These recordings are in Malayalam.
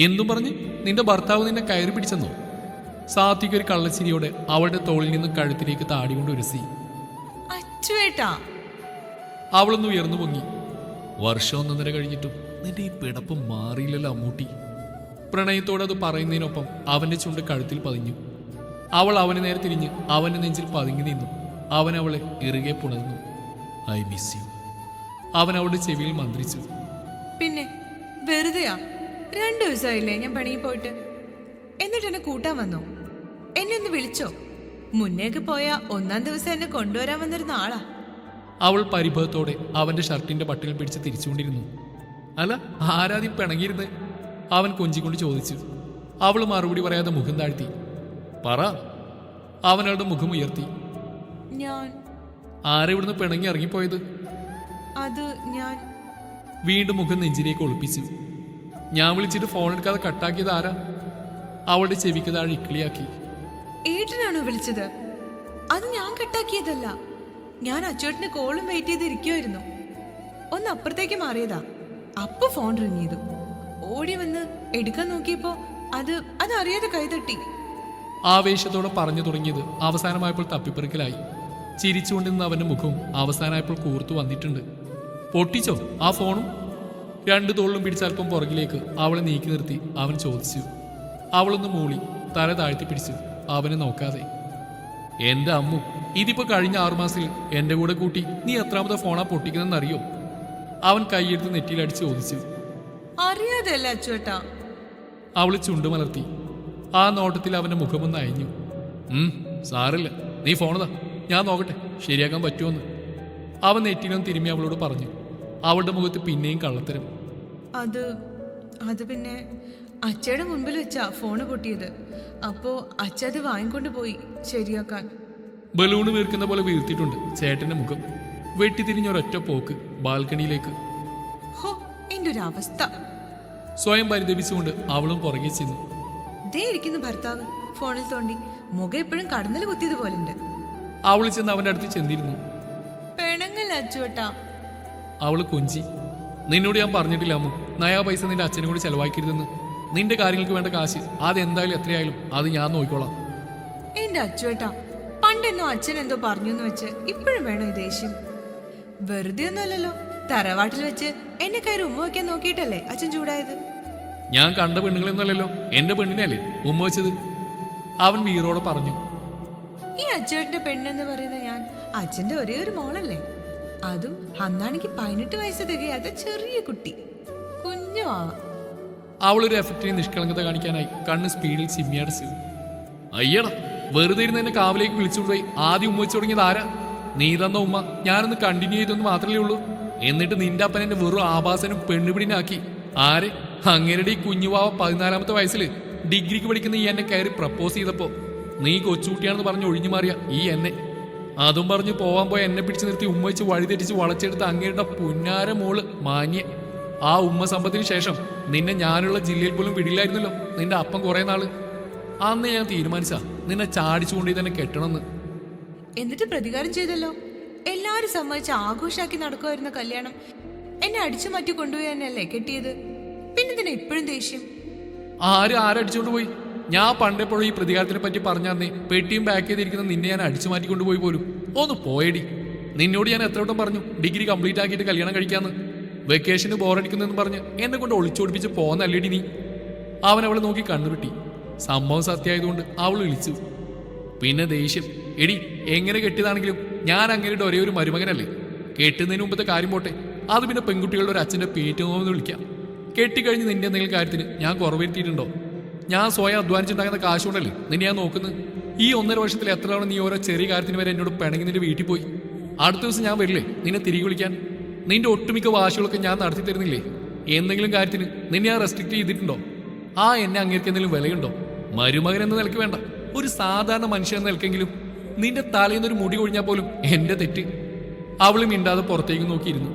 എന്തും പറഞ്ഞ് നിന്റെ ഭർത്താവ് നിന്നെ കയറി പിടിച്ചെന്നോ? സാത്വിക ഒരു കള്ളച്ചിരിയോടെ അവളുടെ തോളിൽ നിന്ന് കഴുത്തിലേക്ക് താടി കൊണ്ട് ഉരസി. അച്ചുവേട്ടാ. അവളൊന്ന് ഉയർന്നു പൊങ്ങി. വർഷം 1.5 കഴിഞ്ഞിട്ടും നിന്റെ ഈ പിടപ്പ് മാറിയില്ലല്ലോ അമ്മൂട്ടി. പ്രണയത്തോടെ അത് പറയുന്നതിനൊപ്പം അവന്റെ ചുണ്ട് കഴുത്തിൽ പതിഞ്ഞു. അവൾ അവന് നേരെ തിരിഞ്ഞ് അവന്റെ നെഞ്ചിൽ പതുങ്ങി നിന്നു. അവൻ അവളെ ഇറുകെ പുണർന്നു. I miss you. അവൻ അവളുടെ ചെവിയിൽ മന്ത്രിച്ചു. പിന്നെ വെറുതെയാ? 2 ദിവസമായില്ലേ ഞാൻ പണിയിൽ പോയിട്ട്. എന്നിട്ട് എന്നെ കൂട്ടാൻ വന്നോ? എന്നെ ഒന്ന് വിളിച്ചോ? മുന്നേക്ക് പോയ 1-ാം ദിവസം എന്നെ കൊണ്ടുവരാൻ വന്നിരുന്ന ആളാ. അവൾ പരിഭവത്തോടെ അവന്റെ ഷർട്ടിന്റെ ബട്ടണിൽ പിടിച്ച് തിരിച്ചുകൊണ്ടിരുന്നു. അല്ല, ആരാദ്യം പിണങ്ങിയിരുന്ന്? അവൻ കൊഞ്ചിക്കൊണ്ട് ചോദിച്ചു. അവൾ മറുപടി പറയാതെ മുഖം താഴ്ത്തി. പറ. അവനവളുടെ മുഖം ഉയർത്തി. ഞാൻ ആരെവിടുന്ന് പിണങ്ങി ഇറങ്ങിപ്പോയത്? അത് ഞാൻ വീണ്ടും മുഖം നെഞ്ചിലേക്ക് ഒളിപ്പിച്ചു. ഞാൻ വിളിച്ചിട്ട് ഫോൺ എടുക്കാതെ കട്ടാക്കിയത് ആരാ? അവളുടെ ചെവിക്ക് താഴെ ഇക്കിളിയാക്കി. ഏട്ടനാണോ വിളിച്ചത്? അത് ഞാൻ കട്ടാക്കിയതല്ല. ഞാൻ അച്ചോട്ടിന് കോളും വെയിറ്റ് ചെയ്തിരിക്കുമായിരുന്നു. ഒന്ന് അപ്പുറത്തേക്ക് മാറിയതാ. അപ്പൊ ഫോൺ റിങ് ചെയ്തു. ഓടി വന്ന് എടുക്കാൻ നോക്കിയപ്പോ അതറിയാതെ കൈതട്ടി. ആവേശത്തോടെ പറഞ്ഞു തുടങ്ങിയത് അവസാനമായപ്പോൾ തപ്പിപ്പെറുക്കലായി. ചിരിച്ചുകൊണ്ടിരുന്ന അവന്റെ മുഖവും അവസാനമായപ്പോൾ കൂർത്തു വന്നിട്ടുണ്ട്. പൊട്ടിച്ചോ ആ ഫോണും? 2 തോളിലും പിടിച്ചൽപ്പം പുറകിലേക്ക് അവളെ നീക്കി നിർത്തി അവൻ ചോദിച്ചു. അവളൊന്ന് മൂളി തല താഴ്ത്തി പിടിച്ചു, അവനെ നോക്കാതെ. എന്റെ അമ്മു, ഇതിപ്പോ കഴിഞ്ഞ 6 മാസത്തിൽ എന്റെ കൂടെ കൂട്ടി നീ എത്രാമത്തെ ഫോണാ പൊട്ടിക്കുന്നതെന്നറിയോ? അവൻ കൈയെടുത്ത് നെറ്റിയിലടിച്ച് ചോദിച്ചു. അറിയാതല്ല അച്ചുവേട്ടാ. അവള് ചുണ്ടുമലർത്തി. ആ നോട്ടത്തിൽ അവന്റെ മുഖമൊന്ന് അയഞ്ഞു. സാറില്ല, നീ ഫോണതാ, ഞാൻ നോക്കട്ടെ ശരിയാക്കാൻ പറ്റുമെന്ന്. അവൻ നെറ്റിലും തിരുമ്മി അവളോട് പറഞ്ഞു. അവളുടെ മുഖത്ത് പിന്നെയും കള്ളത്തരം. അത് പിന്നെ അച്ചയുടെ മുൻപിൽ വെച്ചാ ഫോണ് പൊട്ടിയത്. അപ്പോ അച്ഛ അത് വാങ്ങിക്കൊണ്ട് പോയി ശരിയാക്കാൻ. ബലൂണ് വീർക്കുന്ന പോലെ വീർത്തിട്ടുണ്ട് ചേട്ടന്റെ മുഖം. വെട്ടിത്തിരിഞ്ഞൊരൊറ്റ പോക്ക് ബാൽക്കണിയിലേക്ക്. ഹോ, എന്റെ ഒരു അവസ്ഥ. സ്വയം പരിതപിച്ചുകൊണ്ട് അവളും പുറകെ ചെന്നു. ദേ ഇരിക്കുന്നു ഭർത്താവ് ഫോണിൽ തോണ്ടി. മുഖം എപ്പോഴും കടന്നൽ കുത്തിയത് പോലുണ്ട്. അവൾ ചെന്ന് അവന്റെ അടുത്ത് ചെന്നിരുന്നു. പെണങ്ങല്ല അച്ചുവേട്ടാ. അവള് കൊഞ്ചി. നിന്നോട് ഞാൻ പറഞ്ഞിട്ടില്ല അമ്മു, നയാ പൈസ നിന്റെ അച്ഛനും കൂടി ചെലവാക്കരുതെന്ന്. നിന്റെ കാര്യങ്ങൾക്ക് വേണ്ട കാശ് അതെന്തായാലും എത്രയായാലും അത് ഞാൻ നോക്കിക്കോളാം. എന്റെ അച്ചുവേട്ടാ, പണ്ടെന്നോ അച്ഛൻ എന്തോ പറഞ്ഞു എന്ന് വെച്ച് ഇപ്പോഴും വേണോ ഈ ദേഷ്യം? വെറുതെ ഒന്നുമല്ലല്ലോ. തറവാട്ടിൽ വെച്ച് എന്നെ കയറി ഉമ്മ വയ്ക്കാൻ നോക്കിയിട്ടല്ലേ അച്ഛൻ ചൂടായത്? ഞാൻ കണ്ട പെണ്ണുങ്ങളെന്നല്ലല്ലോ എന്റെ പെണ്ണിനല്ലേ ഉമ്മ വെച്ചത്, അവൻ വീറോടെ പറഞ്ഞു. ഈ അച്ചുവേട്ടന്റെ പെണ്ണെന്ന് പറയുന്ന ഞാൻ അച്ഛന്റെ ഒരേ ഒരു മോളല്ലേ. അതും അന്നാണെങ്കിൽ 18 വയസ്സ് തികയാത്ത ചെറിയ കുട്ടി, കുഞ്ഞു ആവ. അവളൊരു എഫക്റ്റിനെ നിഷ്കളങ്കത കാണിക്കാനായി കണ്ണ് സ്പീഡിൽ ചിമ്മിയടച്ചു. അയ്യടാ, വെറുതെ ഇരുന്ന് എന്നെ കാവിലേക്ക് വിളിച്ചുകൊണ്ടുപോയി ആദ്യം ഉമ്മ വെച്ച് തുടങ്ങിയത് ആരാ? നീ തന്ന ഉമ്മ ഞാനൊന്ന് കണ്ടിന്യൂ ചെയ്തെന്ന് മാത്രമേ ഉള്ളൂ. എന്നിട്ട് നിന്റെ അപ്പൻ എന്നെ വെറും ആഭാസനും പെണ്ണുപിടിനാക്കി. ആരെ? അങ്ങേരുടെ ഈ കുഞ്ഞുവാവ 14ാമത്തെ വയസ്സിൽ ഡിഗ്രിക്ക് പഠിക്കുന്ന ഈ എന്നെ കയറി പ്രപ്പോസ് ചെയ്തപ്പോ നീ കൊച്ചുകുട്ടിയാണെന്ന് പറഞ്ഞ് ഒഴിഞ്ഞു മാറിയ ഈ എന്നെ, അതും പറഞ്ഞ് പോവാൻ പോയ എന്നെ പിടിച്ചു നിർത്തി ഉമ്മ വെച്ച് വഴിതെറ്റിച്ച് വളച്ചെടുത്ത് അങ്ങേരുടെ പുന്നാര മോള് മാന്യ. ആ ഉമ്മ സമ്പത്തിന് ശേഷം നിന്നെ ഞാനുള്ള ജില്ലയിൽ പോലും വിടില്ലായിരുന്നല്ലോ നിന്റെ അപ്പം കുറെ നാള്. അന്ന് ഞാൻ തീരുമാനിച്ച നിന്നെ ചാടിച്ചുകൊണ്ടേ തന്നെ കെട്ടണമെന്ന്. എന്നിട്ട് പ്രതികാരം ചെയ്തല്ലോ. എല്ലാരും സമ്മതിച്ച് ആഘോഷാക്കി നടക്കുമായിരുന്ന കല്യാണം എന്നെ അടിച്ചു മാറ്റി കൊണ്ടുപോയി തന്നെയല്ലേ കെട്ടിയത്. പിന്നെ ഇതിനെ ഇപ്പോഴും ദേഷ്യം? ആരടിച്ചുകൊണ്ട് പോയി? ഞാൻ പണ്ടെപ്പോഴും ഈ പ്രതികാരത്തിനെ പറ്റി പറഞ്ഞാന്നേ പെട്ടിയും ബാക്ക് ചെയ്തിരിക്കുന്ന നിന്നെ ഞാൻ അടിച്ചു മാറ്റിക്കൊണ്ടുപോയി പോലും. ഒന്ന് പോയടി. നിന്നോട് ഞാൻ എത്ര വട്ടം പറഞ്ഞു ഡിഗ്രി കംപ്ലീറ്റ് ആക്കിയിട്ട് കല്യാണം കഴിക്കാന്ന്. വെക്കേഷന് ബോറടിക്കുന്നെന്ന് പറഞ്ഞ് എന്നെ കൊണ്ട് ഒളിച്ചോടിപ്പിച്ച് പോന്നല്ലേടി നീ. അവൻ അവളെ നോക്കി കണ്ണുരുട്ടി. സംഭവം സത്യമായതുകൊണ്ട് അവൾ വിളിച്ചു. പിന്നെ ദേഷ്യം. എടി, എങ്ങനെ കെട്ടിയതാണെങ്കിലും ഞാൻ അങ്ങനെയുടെ ഒരേ ഒരു മരുമകനല്ലേ. കെട്ടുന്നതിന് മുമ്പത്തെ കാര്യം പോട്ടെ, അത് പിന്നെ പെൺകുട്ടികളുടെ ഒരു അച്ഛൻ്റെ പേറ്റുമെന്ന് വിളിക്കാം. കെട്ടിക്കഴിഞ്ഞ് നിന്റെ എന്തെങ്കിലും കാര്യത്തിന് ഞാൻ കുറവരുത്തിയിട്ടുണ്ടോ? ഞാൻ സ്വയം അധ്വാനിച്ചുണ്ടാകുന്ന കാശ് കൊണ്ടല്ലേ നിന്നെ ഞാൻ നോക്കുന്നത്. ഈ 1.5 വർഷത്തിൽ എത്ര തവണ നീ ഓരോ ചെറിയ കാര്യത്തിന് വരെ എന്നോട് പിണങ്ങി നിന്റെ വീട്ടിൽ പോയി. അടുത്ത ദിവസം ഞാൻ വരില്ലേ നിന്നെ തിരികെ വിളിക്കാൻ? നിന്റെ ഒട്ടുമിക്ക വാശികളൊക്കെ ഞാൻ നടത്തി തരുന്നില്ലേ? എന്തെങ്കിലും കാര്യത്തിന് നിന്നെ ഞാൻ റെസ്ട്രിക്ട് ചെയ്തിട്ടുണ്ടോ? എന്നെ അങ്ങേർക്ക് എന്തെങ്കിലും വിലയുണ്ടോ? മരുമകൻ എന്ന നിലയ്ക്ക് വേണ്ട, ഒരു സാധാരണ മനുഷ്യൻ എന്ന നിലക്കെങ്കിലും നിന്റെ തലേന്നൊരു മുടി കൊഴിഞ്ഞാൽ പോലും എന്റെ തെറ്റ്. അവള് മിണ്ടാതെ പുറത്തേക്ക് നോക്കിയിരുന്നു.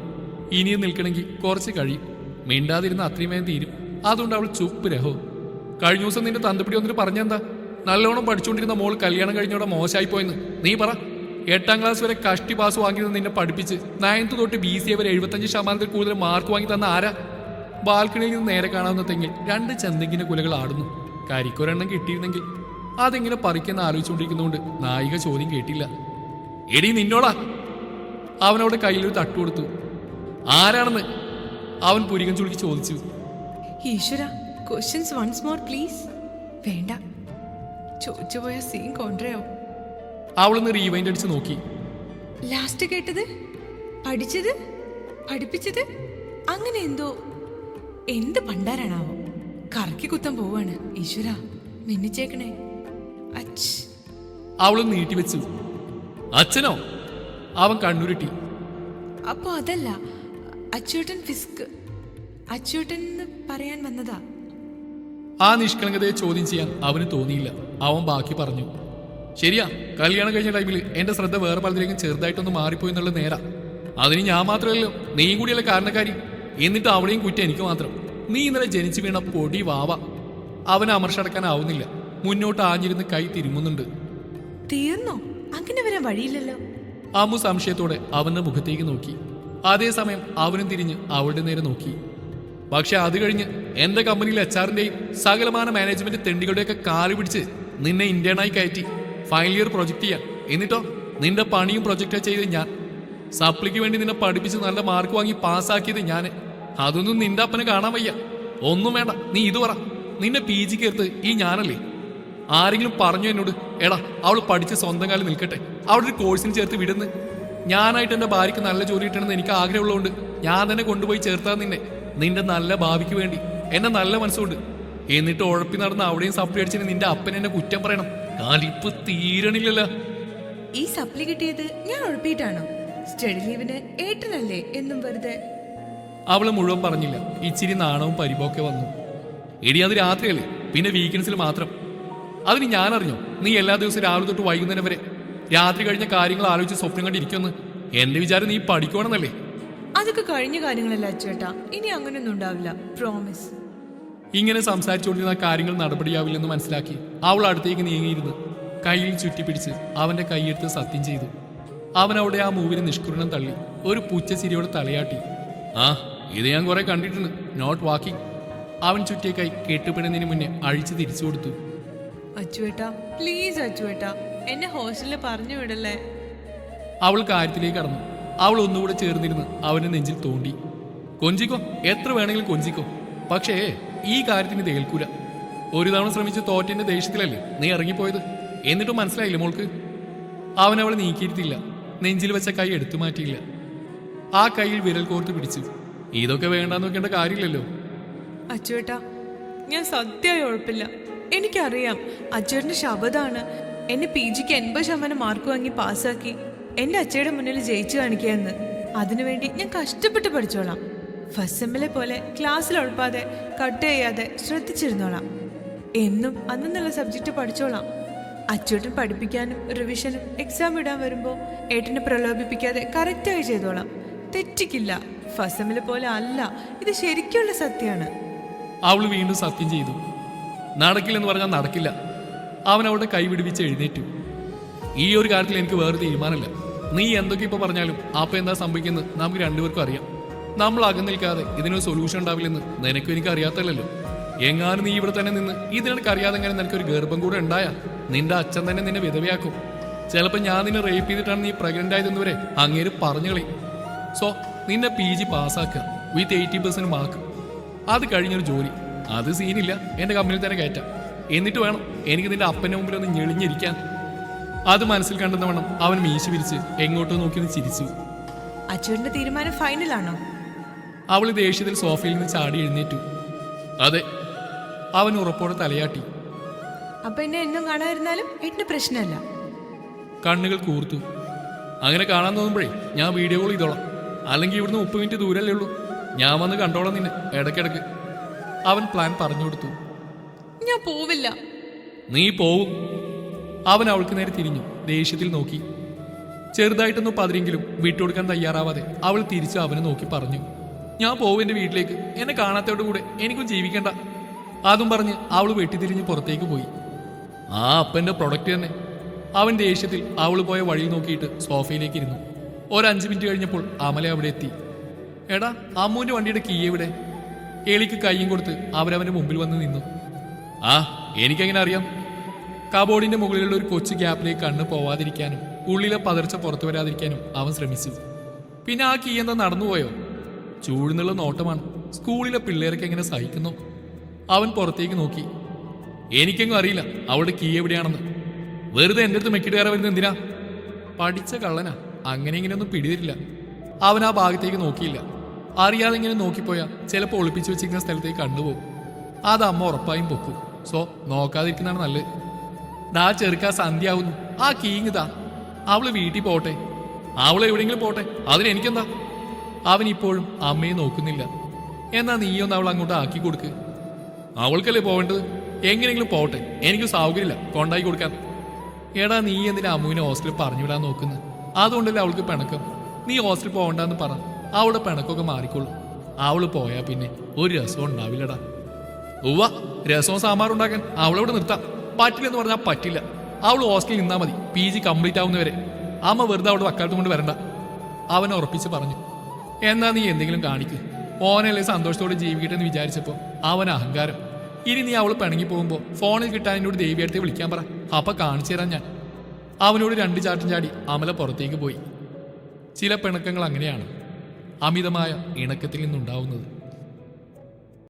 ഇനിയും നിൽക്കണമെങ്കിൽ കുറച്ച് കഴിയും. മിണ്ടാതിരുന്ന അത്രയും വേഗം തീരും. അതുകൊണ്ട് അവൾ ചുപ്പ് രഹോ. കഴിഞ്ഞ ദിവസം നിന്റെ തന്തപ്പിടി വന്നിട്ട് പറഞ്ഞെന്താ? നല്ലോണം പഠിച്ചുകൊണ്ടിരുന്ന മോൾ കല്യാണം കഴിഞ്ഞോടെ മോശമായി പോയെന്ന്. നീ പറ. 8ാം ക്ലാസ് വരെ കഷ്ടി പാസ് വാങ്ങിയത് നിന്നെ പഠിപ്പിച്ച് 9th തൊട്ട് BCA വരെ 75% കൂടുതൽ മാർക്ക് വാങ്ങി തന്ന ആരാ? ബാൽക്കണിയിൽ നിന്ന് നേരെ കാണാവുന്ന തെങ്ങിൽ 2 ചെന്തെങ്ങിന്റെ കുലകൾ ആടുന്നു. കരിക്കൊരെണ്ണം കിട്ടിയിരുന്നെങ്കിൽ അതെങ്ങനെ പറിക്കുന്ന ആലോചിച്ചുകൊണ്ടിരിക്കുന്നതുകൊണ്ട് നായിക ചോദ്യം കേട്ടില്ല. എടി നിന്നോടാ. അവനവിടെ കയ്യിലൊരു തട്ടു കൊടുത്തു. ആരാണെന്ന് അവൻ പുരികം ചുളുക്കി ചോദിച്ചു. ഈശ്വര, ക്വസ്റ്റ്യൻസ് വൺസ് മോർ പ്ലീസ്. വേണ്ട, ചോദിച്ചു പോയ സീൻ കൊണ്ടുവരോ? അവളൊന്ന് റീവൈൻഡ് അടിച്ച് നോക്കി. ലാസ്റ്റ് കേട്ടത്, പഠിച്ചത്, പഠിപ്പിച്ചത്, അങ്ങനെ എന്തോ. എന്ത് പണ്ടാരാണാവോ? കറക്കി കുത്താൻ പോവാണ്. ഈശ്വര, മിന്നിച്ചേക്കണേ. അവള് നീട്ടിവെച്ചു. അച്ഛനോ? അവൻ കണ്ണുരുട്ടി. അപ്പൊ അതല്ല, അച്ചൂട്ടൻ ഫിസ്ക്. അച്ചൂട്ടൻ എന്ന് പറയാൻ വന്നതാ. ആ നിഷ്കളങ്കതയെ ചോദ്യം ചെയ്യാൻ അവന് തോന്നിയില്ല. അവൻ ബാക്കി പറഞ്ഞു. ശരിയാ, കല്യാണം കഴിഞ്ഞ ടൈമിൽ എന്റെ ശ്രദ്ധ വേറെ പലതിലേക്കും ചെറുതായിട്ടൊന്ന് മാറിപ്പോയി എന്നുള്ളത് നേരാ. അതിന് ഞാൻ മാത്രമല്ലല്ലോ, നീയും കൂടിയല്ല കാരണക്കാരി. എന്നിട്ട് അവിടെയും കുറ്റം എനിക്ക് മാത്രം. നീ ഇന്നലെ ജനിച്ചു വീണ പൊടി വാവ. അവന് അമർഷടക്കാനാവുന്നില്ല. മുന്നോട്ട് ആഞ്ഞിരുന്ന് കൈ തിരുമുന്നുണ്ട്. തീർന്നോ? അങ്ങനെ വരാൻ വഴിയില്ലല്ലോ. അമ്മു സംശയത്തോടെ അവന്റെ മുഖത്തേക്ക് നോക്കി. അതേസമയം അവനും തിരിഞ്ഞ് അവളുടെ നേരെ നോക്കി. പക്ഷെ അത് കഴിഞ്ഞ് എന്റെ കമ്പനിയിൽ HR-ന്റെയും സകലമാന മാനേജ്മെന്റ് തെണ്ടികളുടെയൊക്കെ കാല് പിടിച്ച് നിന്നെ ഇന്ത്യനായി കയറ്റി ഫൈനൽ ഇയർ പ്രൊജക്ട് ചെയ്യാൻ. എന്നിട്ടോ നിന്റെ പണിയും പ്രൊജക്റ്റ് ചെയ്ത് ഞാൻ. സപ്ലിക്ക് വേണ്ടി നിന്നെ പഠിപ്പിച്ച് നല്ല മാർക്ക് വാങ്ങി പാസ്സാക്കിയത് ഞാൻ. അതൊന്നും നിന്റെ അപ്പനെ കാണാൻ വയ്യ. ഒന്നും വേണ്ട, നീ ഇത് പറ. നിന്നെ PG ചേർത്ത് ഈ ഞാനല്ലേ? ആരെങ്കിലും പറഞ്ഞു എന്നോട്, എടാ അവൾ പഠിച്ച് സ്വന്തം കാലം നിൽക്കട്ടെ, അവിടെ ഒരു കോഴ്സിന് ചേർത്ത് വിടുന്ന്? ഞാനായിട്ട് എൻ്റെ ഭാര്യയ്ക്ക് നല്ല ജോലി കിട്ടണമെന്ന് എനിക്ക് ആഗ്രഹമുള്ളതുകൊണ്ട് ഞാൻ തന്നെ കൊണ്ടുപോയി ചേർത്താ നിന്റെ നല്ല ഭാവിക്ക് വേണ്ടി. എന്നെ നല്ല മനസ്സുകൊണ്ട്. എന്നിട്ട് ഉഴപ്പി നടന്ന് അവിടെയും സപ്ലി അടിച്ചിന് നിന്റെ അപ്പൻ എന്നെ കുറ്റം പറയണം. കാലിപ്പ് തീരണില്ലല്ലോ. ഈ സപ്ലി കിട്ടിയത് ഞാൻ ഉഴപ്പിയിട്ടാണോ? സ്റ്റഡി ലീവിന് ഏട്ടനല്ലേ എന്നും വെറുതെ. അവള് മുഴുവൻ പറഞ്ഞില്ല. ഇച്ചിരി നാണവും പരിഭവമൊക്കെ വന്നു. എടി അത് രാത്രിയല്ലേ, പിന്നെ വീക്കെൻഡ്സിൽ മാത്രം. അതിന് ഞാൻ അറിഞ്ഞോ നീ എല്ലാ ദിവസവും രാവിലെ തൊട്ട് വൈകുന്നേരം വരെ രാത്രി കഴിഞ്ഞ കാര്യങ്ങൾ ആലോചിച്ച് സ്വപ്നം കണ്ടിരിക്കുമെന്ന്? എന്റെ വിചാരം നീ പഠിക്കണമെന്നല്ലേ? അതൊക്കെ കഴിഞ്ഞ കാര്യങ്ങളല്ല അച്ചേട്ടാ. ഇനി അങ്ങനെയൊന്നും ഉണ്ടാവില്ല, പ്രോമിസ്. ഇങ്ങനെ സംസാരിച്ചുകൊണ്ടിരുന്ന കാര്യങ്ങൾ നടപടിയാവില്ലെന്ന് മനസ്സിലാക്കി അവൾ അടുത്തേക്ക് നീങ്ങിയിരുന്നു കയ്യിൽ ചുറ്റിപ്പിടിച്ച് അവന്റെ കൈയെടുത്ത് സത്യം ചെയ്തു. അവൻ അവിടെ ആ മൂവിന് നിഷ്കരുണം തള്ളി ഒരു പുച്ഛച്ചിരിയോടെ തലയാട്ടി. ആ, ഇത് ഞാൻ കുറെ കണ്ടിട്ടുണ്ട്. Not walking. അവൻ ചുറ്റിയ കൈ കെട്ടുപിടുന്നതിന് മുന്നേ അഴിച്ചു തിരിച്ചു കൊടുത്തു. അച്ചുവേട്ടാ, പ്ലീസ് അച്ചുവേട്ടാ, എന്നെ ഹോസ്റ്റലിൽ പറഞ്ഞു വിടല്ലേ. അവൾ കാര്യത്തിലേക്ക് കടന്നു. അവൾ ഒന്നുകൂടെ ചേർന്നിരുന്ന് അവന്റെ നെഞ്ചിൽ തോണ്ടി. കൊഞ്ചിക്കോ, എത്ര വേണമെങ്കിലും കൊഞ്ചിക്കോ. പക്ഷേ ഈ കാര്യത്തിന് തേൽക്കൂല. ഒരു തവണ ശ്രമിച്ച് തോറ്റന്റെ ദേഷ്യത്തിലല്ലേ നീ ഇറങ്ങിപ്പോയത്? എന്നിട്ടും മനസ്സിലായില്ല മോൾക്ക്? അവൻ അവളെ നീക്കിയിരുത്തില്ല. നെഞ്ചിൽ വെച്ച കൈ എടുത്തു മാറ്റിയില്ല. ആ കൈയിൽ വിരൽ കോർത്ത് പിടിച്ചു. ഇതൊക്കെ വേണ്ടാന്ന് വെക്കേണ്ട കാര്യമില്ലല്ലോ. അച്ചുവേട്ടാ, ഞാൻ സത്യമായി ഉഴപ്പില്ല. എനിക്കറിയാം അച്ചുവേട്ടന്റെ ശബ്ദമാണ് എന്നെ PGക്ക് 80% മാർക്ക് വാങ്ങി പാസ്സാക്കി എന്റെ അച്ഛയുടെ മുന്നിൽ ജയിച്ചു കാണിക്കുകയെന്ന്. അതിനുവേണ്ടി ഞാൻ കഷ്ടപ്പെട്ട് പഠിച്ചോളാം. ഫസ്റ്റ് സെമ്മിലെ പോലെ ക്ലാസ്സിൽ ഉഴപ്പാതെ കട്ട് ചെയ്യാതെ ശ്രദ്ധിച്ചിരുന്നോളാം. എന്നും അന്നുള്ള സബ്ജക്റ്റ് പഠിച്ചോളാം. അച്ചുവേട്ടൻ പഠിപ്പിക്കാനും റിവിഷനും എക്സാം ഇടാൻ വരുമ്പോൾ ഏട്ടനെ പ്രലോഭിപ്പിക്കാതെ കറക്റ്റായി ചെയ്തോളാം. തെറ്റിക്കില്ല. ഫസ്റ്റ് സെമ്മിലെ പോലെ അല്ല, ഇത് ശരിക്കുള്ള സത്യമാണ്. അവൾ വീണ്ടും സത്യം ചെയ്തു. നടക്കില്ലെന്ന് പറഞ്ഞാൽ നടക്കില്ല. അവൻ അവളുടെ കൈ വിടുവിച്ച് എഴുന്നേറ്റു. ഈ ഒരു കാര്യത്തിൽ എനിക്ക് വേറെ തീരുമാനമില്ല. നീ എന്തൊക്കെ ഇപ്പോൾ പറഞ്ഞാലും അപ്പം എന്താ സംഭവിക്കുന്നത് നമുക്ക് രണ്ടുപേർക്കും അറിയാം. നമ്മൾ അകന്നിൽക്കാതെ ഇതിനൊരു സൊല്യൂഷൻ ഉണ്ടാവില്ലെന്ന് നിനക്കും എനിക്ക് അറിയാത്തല്ലോ. എങ്ങാനും നീ ഇവിടെ തന്നെ നിന്ന് ഇതിനൊക്കെ അറിയാതെ എങ്ങനെ നിനക്കൊരു ഗർഭം കൂടെ ഉണ്ടായാ നിന്റെ അച്ഛൻ തന്നെ നിന്നെ വിധവയാക്കും. ചിലപ്പോൾ ഞാൻ നിന്നെ റേപ്പ് ചെയ്തിട്ടാണ് നീ പ്രഗ്നന്റ് ആയതെന്നുവരെ അങ്ങേര് പറഞ്ഞു കളി. സോ നിന്നെ PG പാസ്സാക്കുക വിത്ത് 80% മാർക്ക്. അത് കഴിഞ്ഞൊരു ജോലി. അത് സീനില്ല, എന്റെ കമ്പനിയിൽ തന്നെ കയറ്റാം. എന്നിട്ട് വേണം എനിക്ക് നിന്റെ അപ്പന്റെ മുമ്പിൽ ഒന്ന് ഞെളിഞ്ഞിരിക്കാൻ. അത് മനസ്സിൽ കണ്ടെന്ന വേണം അവൻ മീശ വിരിച്ച് എങ്ങോട്ടോ നോക്കി ചിരിച്ചു. അച്ചുവേട്ടന്റെ തീരുമാനം ഫൈനലാണോ? അവൾ ദേഷ്യത്തിൽ സോഫയിൽ നിന്ന് ചാടി എഴുന്നേറ്റു. അതെ. അവൻ ഉറപ്പോടെ തലയാട്ടി. അപ്പൊ എന്നെ എന്നും കാണാതിരുന്നാലും ഏട്ടന് പ്രശ്നമല്ല. കണ്ണുകൾ കൂർത്തു. അങ്ങനെ കാണാൻ തോന്നുമ്പോഴേ ഞാൻ വീഡിയോ കോൾ ചെയ്തോളാം. അല്ലെങ്കിൽ ഇവിടുന്ന് 30 മിനിറ്റ് ദൂരല്ലേ ഉള്ളൂ. ഞാൻ വന്ന് കണ്ടോളാം നിന്നെ ഇടയ്ക്കിടയ്ക്ക്. അവൻ പ്ലാൻ പറഞ്ഞു കൊടുത്തു. ഞാൻ പോവില്ല. നീ പോവും. അവൻ അവൾക്ക് നേരെ തിരിഞ്ഞു ദേഷ്യത്തിൽ നോക്കി. ചെറുതായിട്ടൊന്നും പതിരെങ്കിലും വിട്ടുകൊടുക്കാൻ തയ്യാറാവാതെ അവൾ തിരിച്ചു അവനെ നോക്കി പറഞ്ഞു. ഞാൻ പോവും എൻ്റെ വീട്ടിലേക്ക്. എന്നെ കാണാത്തവരുടെ കൂടെ എനിക്കും ജീവിക്കണ്ട. അതും പറഞ്ഞ് അവൾ വെട്ടിത്തിരിഞ്ഞ് പുറത്തേക്ക് പോയി. ആ അപ്പൻ്റെ പ്രൊഡക്റ്റ് തന്നെ. അവൻ ദേഷ്യത്തിൽ അവൾ പോയ വഴി നോക്കിയിട്ട് സോഫയിലേക്ക് ഇരുന്നു. ഒരു 5 മിനിറ്റ് കഴിഞ്ഞപ്പോൾ അമല അവിടെ എത്തി. എടാ, അമ്മുവിൻ്റെ വണ്ടിയുടെ കീ എവിടെ? എളിക്ക് കൈയും കൊടുത്ത് അവരവന്റെ മുമ്പിൽ വന്ന് നിന്നു. ആ എനിക്കെങ്ങനെ അറിയാം? കബോർഡിന്റെ മുകളിലുള്ള ഒരു കൊച്ചു ഗ്യാപ്പിലേക്ക് കണ്ണ് പോവാതിരിക്കാനും ഉള്ളിലെ പതർച്ച പുറത്തു വരാതിരിക്കാനും അവൻ ശ്രമിച്ചു. പിന്നെ ആ കീ എന്താ നടന്നുപോയോ? ചൂടുന്നുള്ള നോട്ടമാണ്. സ്കൂളിലെ പിള്ളേരൊക്കെ എങ്ങനെ സഹിക്കുന്നു? അവൻ പുറത്തേക്ക് നോക്കി. എനിക്കെങ്ങും അറിയില്ല അവളുടെ കീ എവിടെയാണെന്ന്. വെറുതെ എൻ്റെ അടുത്ത് മെക്കിട്ട് കയറി വരുന്നത് എന്തിനാ? പഠിച്ച കള്ളനാ, അങ്ങനെ ഇങ്ങനെയൊന്നും പിടിതരില്ല. അവൻ ആ ഭാഗത്തേക്ക് നോക്കിയില്ല. അറിയാതെ ഇങ്ങനെ നോക്കിപ്പോയാൽ ചിലപ്പോൾ ഒളിപ്പിച്ചു വെച്ചിരിക്കുന്ന സ്ഥലത്തേക്ക് കണ്ടുപോകും. അത് അമ്മ ഉറപ്പായും പൊക്കും. സോ നോക്കാതിരിക്കുന്നതാണ് നല്ലത്. ദാ ചെറുക്കാ സന്ധ്യയാവുന്നു. ആ കീങ്ങിതാ. അവള് വീട്ടിൽ പോട്ടെ, അവളെ എവിടെയെങ്കിലും പോട്ടെ, അതിനെനിക്കെന്താ? അവൻ ഇപ്പോഴും അമ്മയെ നോക്കുന്നില്ല. എന്നാ നീയൊന്ന് അവൾ അങ്ങോട്ട് ആക്കി കൊടുക്ക്. അവൾക്കല്ലേ പോവേണ്ടത്? എങ്ങനെയെങ്കിലും പോട്ടെ, എനിക്ക് സൗകര്യമില്ല കൊണ്ടായി കൊടുക്കാൻ. എടാ നീ എന്തിനാ അമ്മുവിനെ ഹോസ്റ്റലിൽ പറഞ്ഞു വിടാൻ നോക്കുന്നത്? അതുകൊണ്ടല്ലേ അവൾക്ക് പിണക്കം. നീ ഹോസ്റ്റലിൽ പോകണ്ടെന്ന് പറ, അവളുടെ പിണക്കൊക്കെ മാറിക്കോളും. അവള് പോയാ പിന്നെ ഒരു രസവും ഉണ്ടാവില്ലടാ. ഉവ്വ, രസവും സാമ്പാറും ഉണ്ടാക്കാൻ അവളോട് നിർത്താം. പറ്റില്ലെന്ന് പറഞ്ഞാൽ പറ്റില്ല. അവൾ ഹോസ്റ്റലിൽ നിന്നാ മതി, PG കംപ്ലീറ്റ് ആവുന്നവരെ. അമ്മ വെറുതെ അവളുടെ വക്കാലത്തും കൊണ്ട് വരണ്ട. അവൻ ഉറപ്പിച്ച് പറഞ്ഞു. എന്നാ നീ എന്തെങ്കിലും കാണിക്ക്. ഓനല്ലേ സന്തോഷത്തോടെ ജീവിക്കട്ടെന്ന് വിചാരിച്ചപ്പോൾ അവൻ അഹങ്കാരം. ഇനി നീ അവൾ പിണങ്ങി പോകുമ്പോൾ ഫോണിൽ കിട്ടാൻ എന്നോട് ദേവിയടുത്തെ വിളിക്കാൻ പറ, അപ്പൊ കാണിച്ചു തരാൻ ഞാൻ. അവനോട് 2 ചാട്ടും ചാടി അമല പുറത്തേക്ക് പോയി. ചില പിണക്കങ്ങൾ അങ്ങനെയാണ്, അമിതമായ ഇണക്കത്തിൽ നിന്നുണ്ടാവുന്നത്.